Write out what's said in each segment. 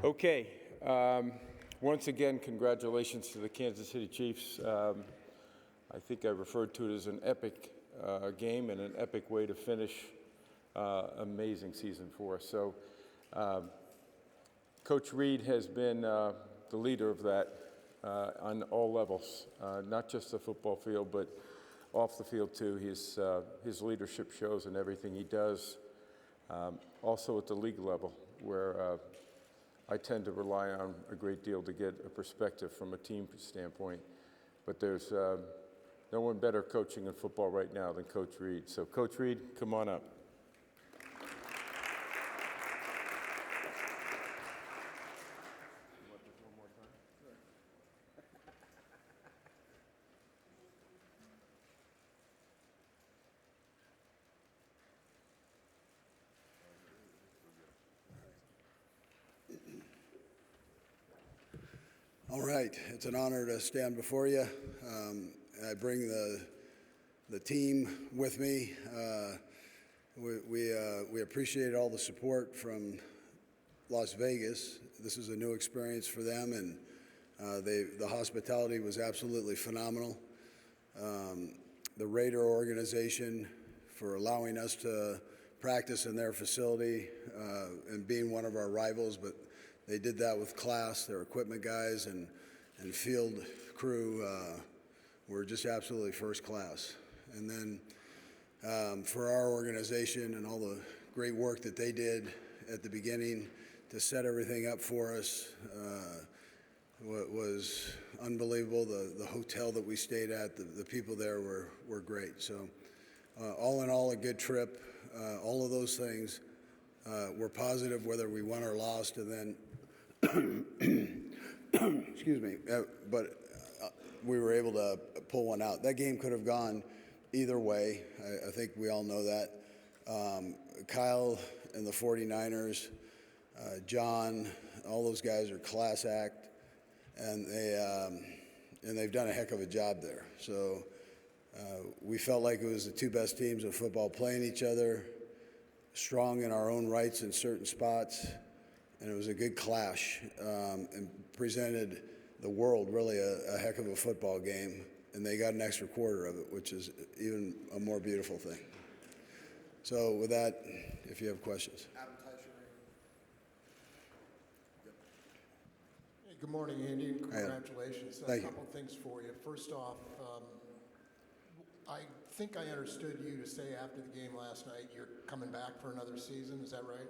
Okay. Once again, congratulations to the Kansas City Chiefs. I think I referred to it as an epic game and an epic way to finish amazing season for us. So Coach Reid has been the leader of that on all levels, not just the football field, but off the field too. His leadership shows in everything he does. Also at the league level, where I tend to rely on a great deal to get a perspective from a team standpoint. But there's no one better coaching in football right now than Coach Reid. So Coach Reid, come on up. All right, it's an honor to stand before you. I bring the team with me. We appreciate all the support from Las Vegas. This is a new experience for them, and the hospitality was absolutely phenomenal. The Raider organization for allowing us to practice in their facility and being one of our rivals, but they did that with class. Their equipment guys and field crew were just absolutely first class. And then for our organization and all the great work that they did at the beginning to set everything up for us was unbelievable. The hotel that we stayed at, the people there were great. So all in all, a good trip. All of those things were positive, whether we won or lost, and then excuse me, but we were able to pull one out. That game could have gone either way. I think we all know that. Kyle and the 49ers, John, all those guys are class act, and they've done a heck of a job there. So we felt like it was the two best teams in football playing each other, strong in our own rights in certain spots. And it was a good clash and presented the world really a heck of a football game. And they got an extra quarter of it, which is even a more beautiful thing. So with that, if you have questions. Hey, good morning, Andy, and congratulations. Thank a you. couple things for you. First off, I think I understood you to say after the game last night you're coming back for another season. Is that right?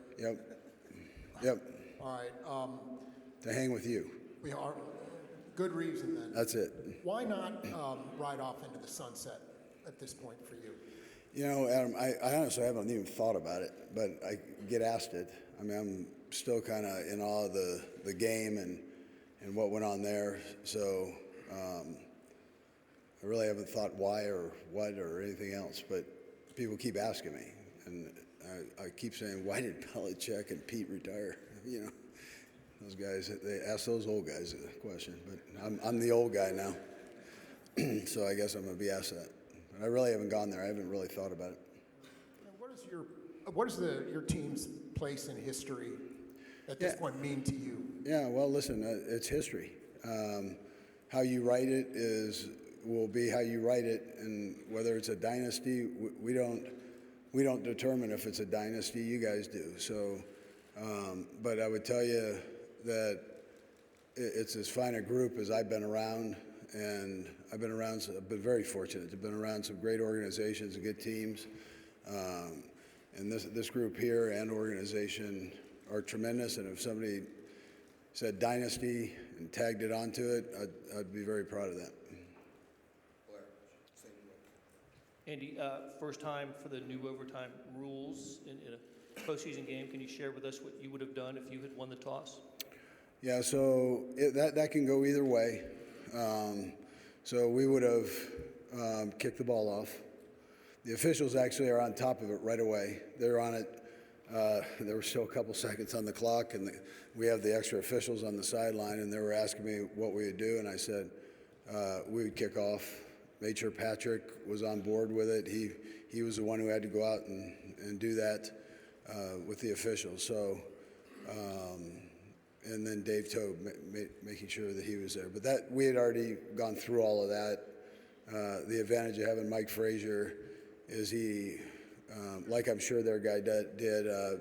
Yep. All right. To hang with you. We are. Good reason then. That's it. Why not ride off into the sunset at this point for you? You know, Adam, I honestly haven't even thought about it, but I get asked it. I mean, I'm still kind of in awe of the game and what went on there. So I really haven't thought why or what or anything else, but people keep asking me. And I keep saying, why did Belichick and Pete retire? You know, those guys, they ask those old guys a question, but I'm the old guy now. So I guess I'm going to be asked that. But I really haven't gone there. I haven't really thought about it. What does your team's place in history at this point mean to you? Yeah, well, listen, it's history. How you write it will be how you write it, and whether it's a dynasty, we don't determine if it's a dynasty. You guys do. So, but I would tell you that it's as fine a group as I've been around, and I've been very fortunate. I've been around some great organizations and good teams, and this group here and organization are tremendous. And if somebody said dynasty and tagged it onto it, I'd be very proud of that. Andy, first time for the new overtime rules in a postseason game. Can you share with us what you would have done if you had won the toss? Yeah, so that can go either way. So we would have kicked the ball off. The officials actually are on top of it right away. They're on it. There were still a couple seconds on the clock, and we have the extra officials on the sideline, and they were asking me what we would do, and I said we would kick off. Made sure Patrick was on board with it. He was the one who had to go out and do that with the officials. So and then Dave Tobe making sure that he was there. But that we had already gone through all of that. The advantage of having Mike Frazier is he, like I'm sure their guy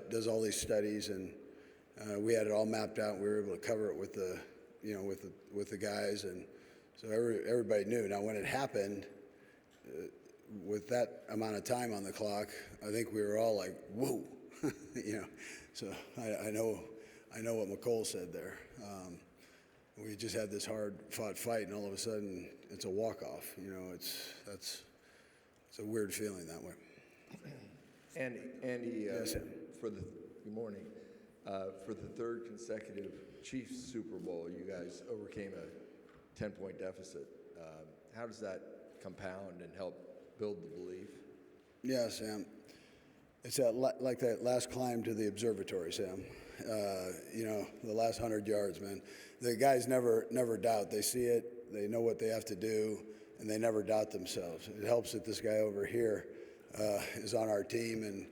does all these studies, and we had it all mapped out. We were able to cover it with the, with the guys, and so everybody knew. Now, when it happened, with that amount of time on the clock, I think we were all like, "Whoa," So I know what McCole said there. We just had this hard-fought fight, and all of a sudden, it's a walk-off. It's a weird feeling that way. Andy, Yes, good morning. For the third consecutive Chiefs Super Bowl, you guys overcame a 10-point deficit. How does that compound and help build the belief? Yeah, Sam. It's like that last climb to the observatory, Sam. The last 100 yards, man. The guys never doubt. They see it, they know what they have to do, and they never doubt themselves. It helps that this guy over here is on our team, and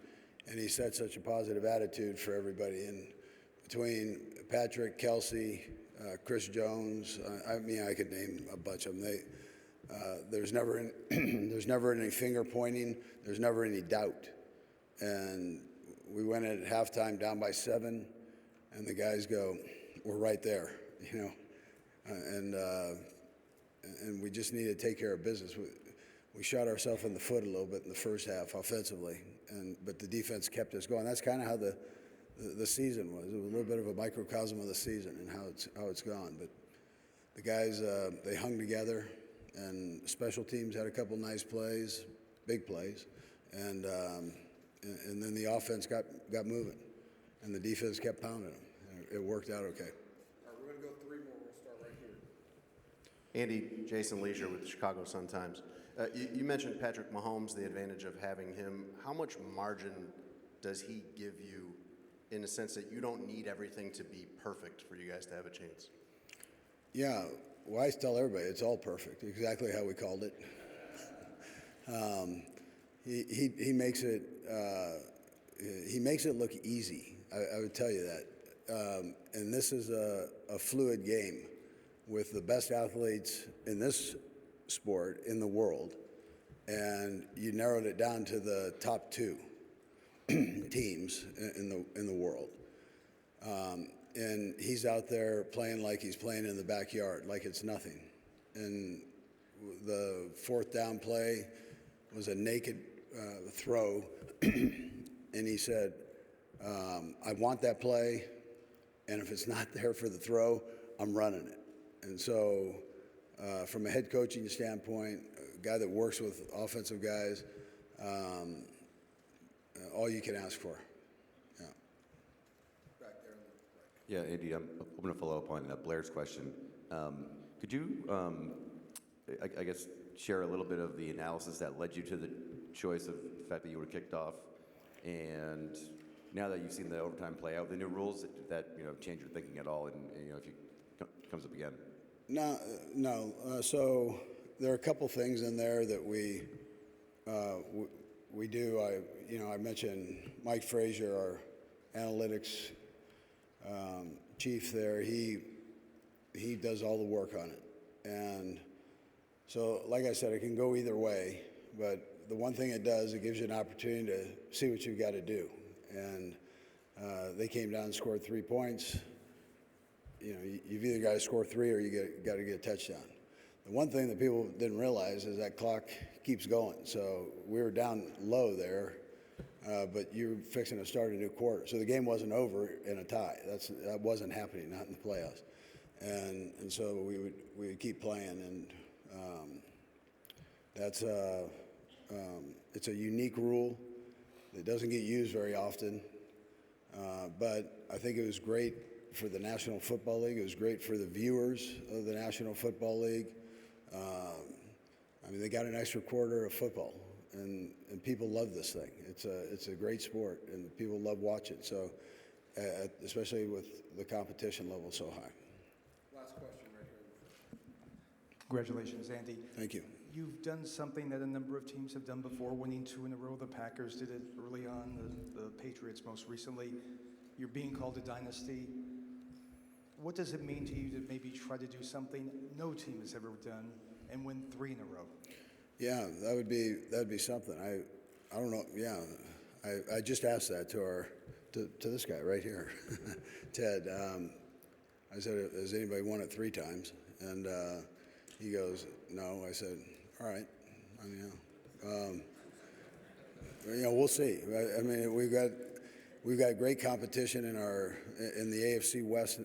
he set such a positive attitude for everybody. And between Patrick, Kelsey, Chris Jones, I could name a bunch of them. There's never any finger pointing. There's never any doubt. And we went at halftime down by 7, and the guys go, "We're right there," and we just need to take care of business. We shot ourselves in the foot a little bit in the first half offensively, but the defense kept us going. That's kind of how the season was. It was a little bit of a microcosm of the season and how it's gone. But the guys, they hung together, and special teams had a couple nice plays, big plays, and then the offense got moving, and the defense kept pounding them. It worked out okay. All right, we're going to go 3 more. We'll start right here. Andy, Jason Leisure with the Chicago Sun-Times. You mentioned Patrick Mahomes, the advantage of having him. How much margin does he give you in the sense that you don't need everything to be perfect for you guys to have a chance? Yeah, well, I tell everybody it's all perfect, exactly how we called it. He makes it look easy. I would tell you that. And this is a fluid game with the best athletes in this sport in the world, and you narrowed it down to the top 2 teams in the world. And he's out there playing like he's playing in the backyard, like it's nothing. And the 4th down play was a naked throw, and he said, "I want that play, and if it's not there for the throw, I'm running it." And so from a head coaching standpoint, a guy that works with offensive guys, all you can ask for. Yeah. Back there on the right. Yeah, Andy, I'm hoping to follow up on Blair's question. Could you, I guess, share a little bit of the analysis that led you to the choice of the fact that you were kicked off, and now that you've seen the overtime play out, the new rules, did that change your thinking at all, and if it comes up again? No. So there are a couple things in there that we do. I mentioned Mike Frazier, our analytics chief there. He does all the work on it, and so like I said, it can go either way. But the one thing it does, it gives you an opportunity to see what you've got to do. And they came down and scored 3 points. You've either got to score 3 or you got to get a touchdown. The one thing that people didn't realize is that clock keeps going. So we were down low there, but you're fixing to start a new quarter. So the game wasn't over in a tie. That wasn't happening, not in the playoffs. And so we would keep playing, and that's it's a unique rule that doesn't get used very often. But I think it was great for the National Football League. It was great for the viewers of the National Football League. They got an extra quarter of football, and people love this thing. It's a great sport, and people love watching. So, especially with the competition level so high. Last question right here. Congratulations, Andy. Thank you. You've done something that a number of teams have done before, winning 2 in a row. The Packers did it early on, the Patriots most recently. You're being called a dynasty. what does it mean to you to maybe try to do something no team has ever done and win 3 in a row? Yeah, that'd be something. I don't know. Yeah, I just asked that to this guy right here, Ted. I said, has anybody won it 3 times? And he goes, no. I said, all right. I mean, we'll see. I mean, we've got great competition in the AFC West.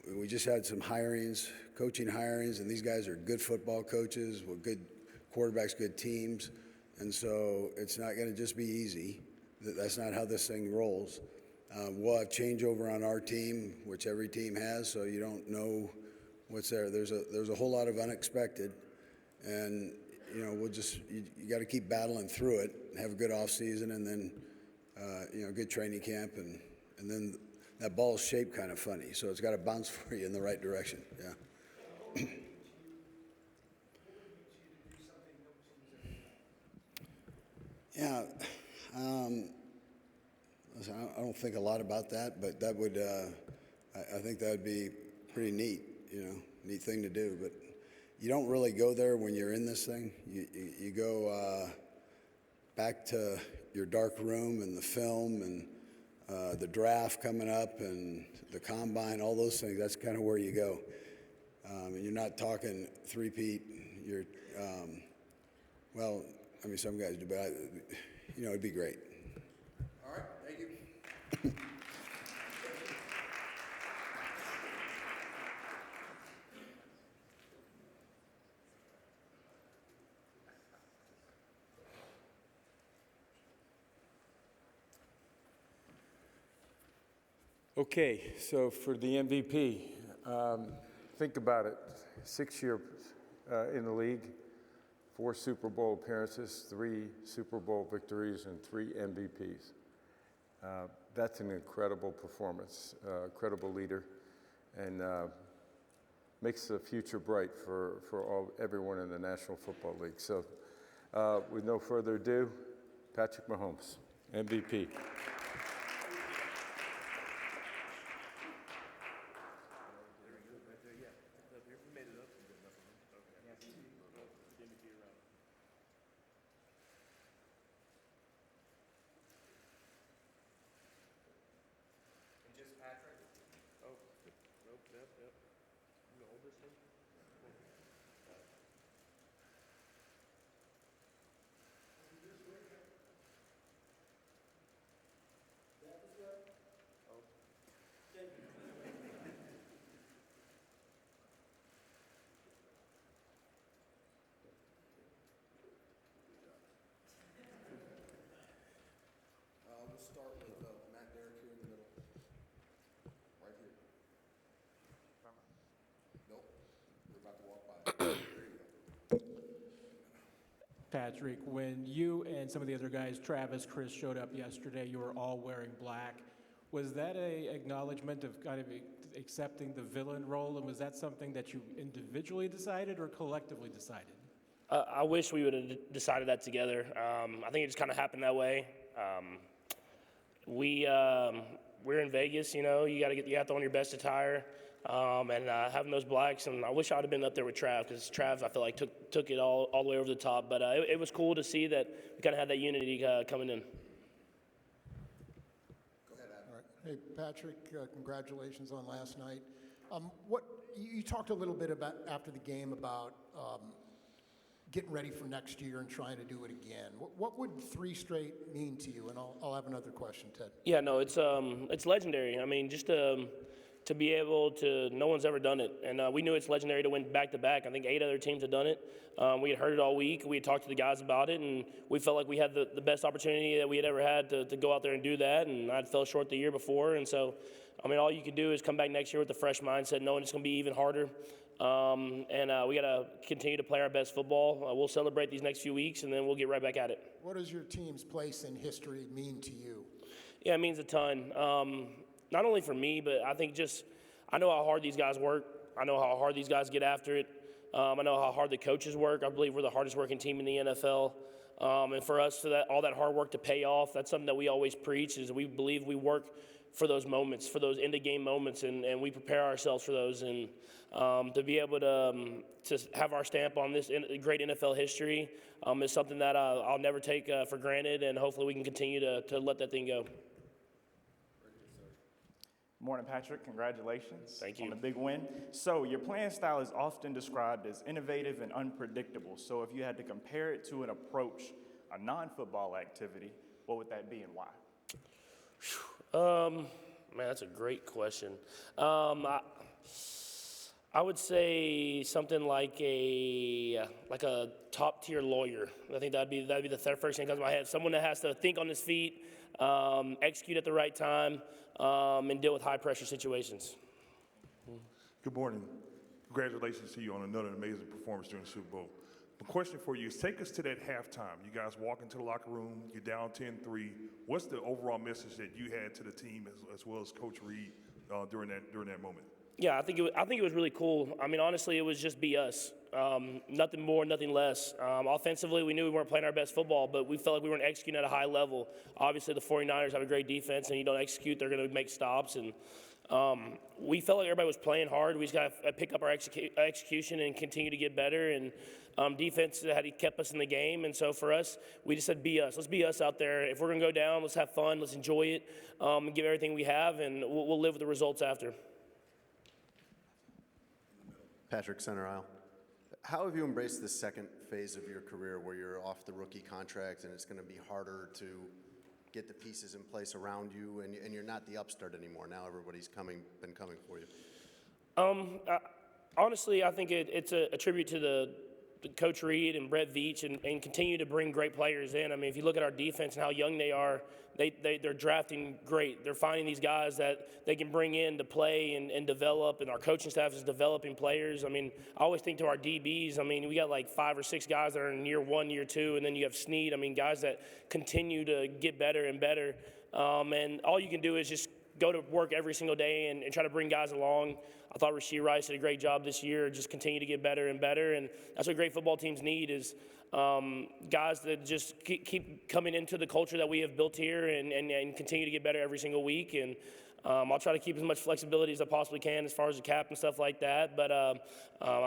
We just had some coaching hirings, and these guys are good football coaches with good quarterbacks, good teams, and so it's not going to just be easy. That's not how this thing rolls. We'll have changeover on our team, which every team has, so you don't know what's there. There's a whole lot of unexpected, and you got to keep battling through it, have a good off season, and then good training camp, and then that ball's shaped kind of funny, so it's got to bounce for you in the right direction. Yeah. Yeah. Listen, I don't think a lot about that, but that would, I think that would be pretty neat, neat thing to do. But you don't really go there when you're in this thing. You go back to your dark room and the film and the draft coming up and the combine, all those things. That's kind of where you go. And you're not talking three-peat. You're, well, I mean, some guys do, but it'd be great. All right, thank you. Okay, so for the MVP, think about it. 6 years in the league, 4 Super Bowl appearances, 3 Super Bowl victories, and 3 MVPs. That's an incredible performance, incredible leader, and makes the future bright for everyone in the National Football League. So with no further ado, Patrick Mahomes, MVP. We'll start with Matt Derrick here in the middle. Right here. Nope. We're about to walk by. There you go. Patrick, when you and some of the other guys, Travis, Chris, showed up yesterday, you were all wearing black. Was that a acknowledgement of kind of accepting the villain role, and was that something that you individually decided or collectively decided? I wish we would have decided that together. I think it just kind of happened that way. We're in Vegas, you have to own your best attire, and having those blacks. And I wish I'd have been up there with Trav, because Trav, I feel like took it all the way over the top. But it was cool to see that we kind of had that unity coming in. Go ahead, Adam. All right. Hey, Patrick, congratulations on last night. You talked a little bit about after the game about getting ready for next year and trying to do it again. What would 3 straight mean to you? And I'll have another question, Ted. Yeah, no, it's legendary. I mean, just to be able to, no one's ever done it. And we knew it's legendary to win back-to-back. I think 8 other teams had done it. We had heard it all week. We had talked to the guys about it, and we felt like we had the best opportunity that we had ever had to go out there and do that. And I'd fell short the year before. And so, I mean, all you could do is come back next year with a fresh mindset, knowing it's going to be even harder. We got to continue to play our best football. We'll celebrate these next few weeks, and then we'll get right back at it. What does your team's place in history mean to you? Yeah, it means a ton. Not only for me, but I think I know how hard these guys work. I know how hard these guys get after it. I know how hard the coaches work. I believe we're the hardest working team in the NFL. And for us, all that hard work to pay off, that's something that we always preach, is we believe we work for those moments, for those end-of-game moments, and we prepare ourselves for those. And to be able to have our stamp on this great NFL history is something that I'll never take for granted, and hopefully we can continue to let that thing go. Morning, Patrick. Congratulations Thank you. on the big win. So your playing style is often described as innovative and unpredictable. So if you had to compare it to an approach, a non-football activity, what would that be and why? Man, that's a great question. I would say something like a top tier lawyer. I think that'd be the first thing that comes to my head. Someone that has to think on his feet, execute at the right time, and deal with high pressure situations. Good morning. Congratulations to you on another amazing performance during the Super Bowl. The question for you is, take us to that halftime. You guys walk into the locker room, you're down 10-3. What's the overall message that you had to the team as well as Coach Reid during that moment? Yeah, I think it was really cool. I mean, honestly, it was just be us. Nothing more, nothing less. Offensively, we knew we weren't playing our best football, but we felt like we weren't executing at a high level. Obviously, the 49ers have a great defense, and you don't execute, they're going to make stops. And we felt like everybody was playing hard. We just got to pick up our execution and continue to get better. And defense had kept us in the game. And so for us, we just said, be us. Let's be us out there. If we're going to go down, let's have fun. Let's enjoy it and give everything we have, and we'll live with the results after. Patrick, center aisle. How have you embraced the second phase of your career where you're off the rookie contract and it's going to be harder to get the pieces in place around you and you're not the upstart anymore? Now everybody's been coming for you. Honestly, I think it's a tribute to the Coach Reid and LVIII and continue to bring great players in. I mean, if you look at our defense and how young they are, they're drafting great. They're finding these guys that they can bring in to play and develop, and our coaching staff is developing players. I mean, I always think to our DBs, I mean, we got like 5 or 6 guys that are in year 1, year 2, and then you have Snead. I mean, guys that continue to get better and better. And all you can do is just go to work every single day and try to bring guys along. I thought Rasheed Rice did a great job this year, just continue to get better and better. And that's what great football teams need is guys that just keep coming into the culture that we have built here and continue to get better every single week. And I'll try to keep as much flexibility as I possibly can as far as the cap and stuff like that. But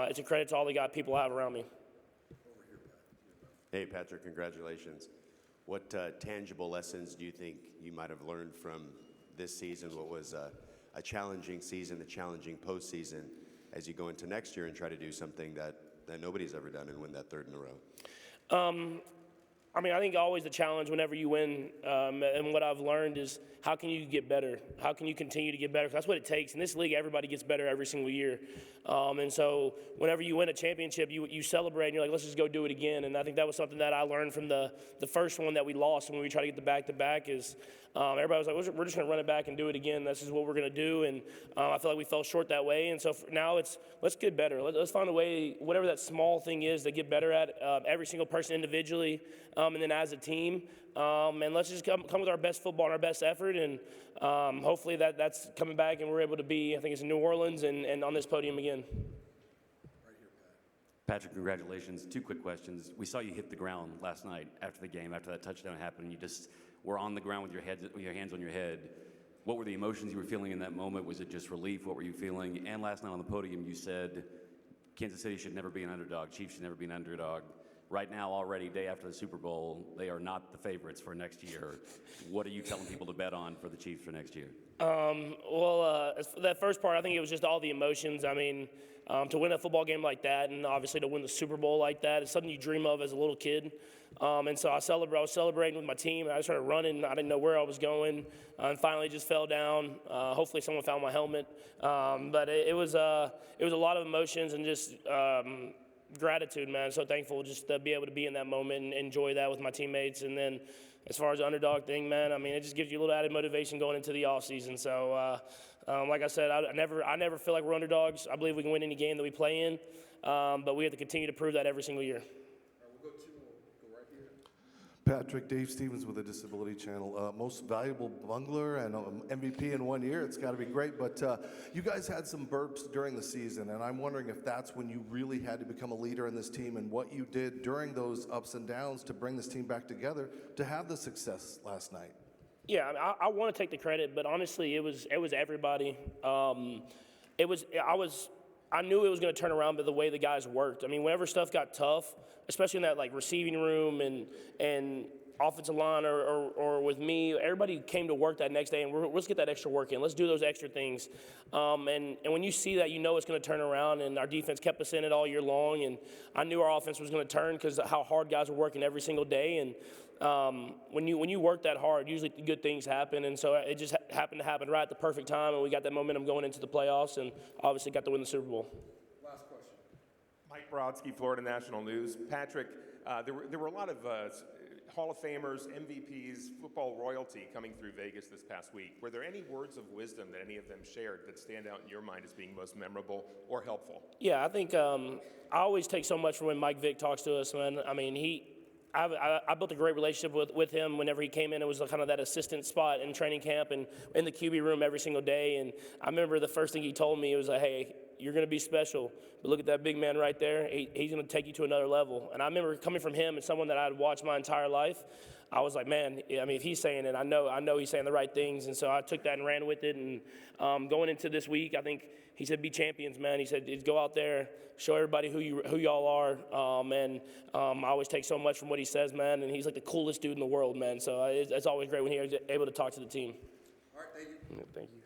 it's a credit to all the people I have around me. Hey, Patrick, congratulations. What tangible lessons do you think you might have learned from this season? What was a challenging season, a challenging postseason, as you go into next year and try to do something that nobody's ever done and win that 3rd in a row? I mean, I think always the challenge whenever you win, and what I've learned is how can you get better? How can you continue to get better? 'Cause that's what it takes. In this league, everybody gets better every single year. And so whenever you win a championship, you celebrate and you're like, let's just go do it again. And I think that was something that I learned from the first one that we lost when we tried to get the back-to-back is everybody was like, we're just going to run it back and do it again. This is what we're going to do. And I feel like we fell short that way. And so now let's get better. Let's find a way, whatever that small thing is, to get better at every single person individually and then as a team. And let's just come with our best football and our best effort. And hopefully that's coming back and we're able to be, I think it's in New Orleans and on this podium again. Patrick, congratulations. 2 quick questions. We saw you hit the ground last night after the game, after that touchdown happened. You just were on the ground with your hands on your head. What were the emotions you were feeling in that moment? Was it just relief? What were you feeling? And last night on the podium, you said Kansas City should never be an underdog. Chiefs should never be an underdog. Right now, already, day after the Super Bowl, they are not the favorites for next year. What are you telling people to bet on for the Chiefs for next year? As for that first part, I think it was just all the emotions. I mean, to win a football game like that and obviously to win the Super Bowl like that is something you dream of as a little kid. And so I was celebrating with my team. I started running. I didn't know where I was going. And finally just fell down. Hopefully someone found my helmet. But it was a lot of emotions and just gratitude, man. So thankful just to be able to be in that moment and enjoy that with my teammates. And then as far as the underdog thing, man, I mean, it just gives you a little added motivation going into the offseason. So like I said, I never feel like we're underdogs. I believe we can win any game that we play in. But we have to continue to prove that every single year. Patrick, Dave Stevens with the Disability Channel. Most valuable bungler and MVP in 1 year. It's got to be great. But you guys had some burps during the season, and I'm wondering if that's when you really had to become a leader in this team and what you did during those ups and downs to bring this team back together to have the success last night. Yeah, I want to take the credit, but honestly, it was everybody. I knew it was going to turn around by the way the guys worked. I mean, whenever stuff got tough, especially in that like receiving room and offensive line or with me, everybody came to work that next day and let's get that extra work in. Let's do those extra things. And when you see that, you know it's going to turn around. And our defense kept us in it all year long. And I knew our offense was going to turn because how hard guys were working every single day. And when you work that hard, usually good things happen. And so it just happened to happen right at the perfect time. And we got that momentum going into the playoffs and obviously got to win the Super Bowl. Last question. Mike Brodsky, Florida National News. Patrick, there were a lot of Hall of Famers, MVPs, football royalty coming through Vegas this past week. Were there any words of wisdom that any of them shared that stand out in your mind as being most memorable or helpful? Yeah, I think I always take so much from when Mike Vick talks to us, man. I mean, I built a great relationship with him whenever he came in. It was kind of that assistant spot in training camp and in the QB room every single day. And I remember the first thing he told me was like, hey, you're going to be special. But look at that big man right there. He's going to take you to another level. And I remember coming from him and someone that I'd watched my entire life, I was like, man, I mean, if he's saying it, I know he's saying the right things. And so I took that and ran with it. And going into this week, I think he said, be champions, man. He said, go out there, show everybody who y'all are. I always take so much from what he says, man. And he's like the coolest dude in the world, man. So it's always great when he's able to talk to the team. All right, thank you. Thank you.